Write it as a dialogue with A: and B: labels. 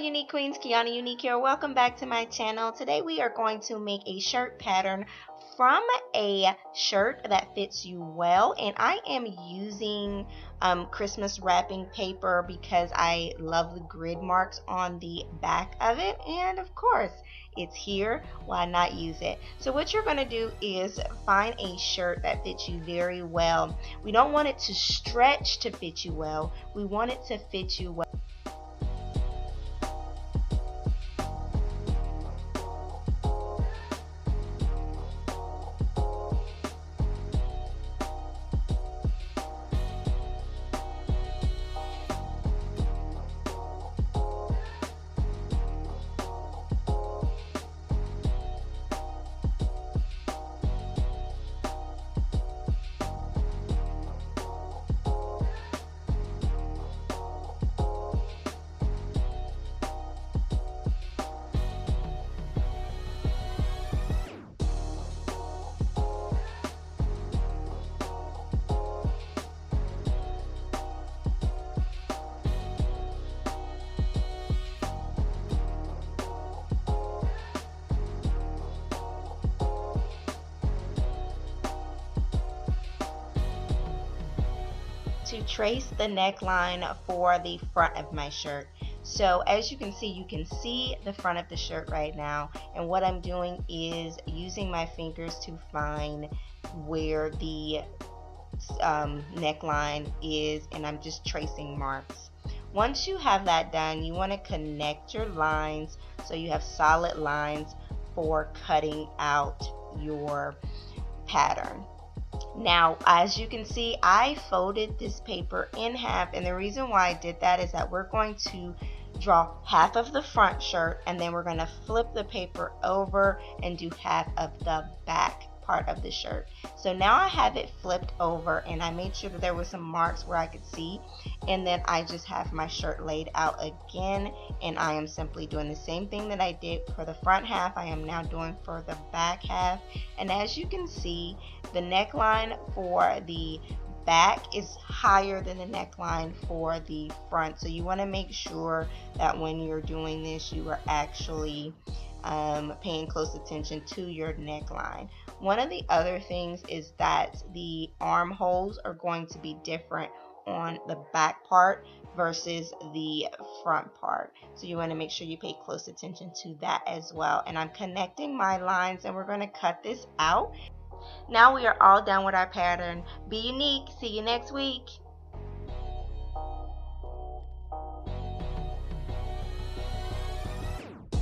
A: unique queens, Kiana Unique here. Welcome back to my channel. Today we are going to make a shirt pattern from a shirt that fits you well, and I am using Christmas wrapping paper because I love the grid marks on the back of it, and of course it's here, why not use it? So what you're going to do is find a shirt that fits you very well. We don't want it to stretch to fit you well, we want it to fit you well. To trace the neckline for the front of my shirt. So as you can see the front of the shirt right now, and what I'm doing is using my fingers to find where the neckline is, and I'm just tracing marks. Once you have that done, you want to connect your lines so you have solid lines for cutting out your pattern. Now, as you can see, I folded this paper in half, and the reason why I did that is that we're going to draw half of the front shirt, and then we're going to flip the paper over and do half of the back part of the shirt. So now I have it flipped over, and I made sure that there were some marks where I could see, and then I just have my shirt laid out again, and I am simply doing the same thing that I did for the front half. I am now doing for the back half, and as you can see, the neckline for the back is higher than the neckline for the front, so you want to make sure that when you're doing this, you are actually paying close attention to your neckline. One of the other things is that the armholes are going to be different on the back part versus the front part, so you want to make sure you pay close attention to that as well. And I'm connecting my lines, and we're going to cut this out. Now we are all done with our pattern. Be unique. See you next week.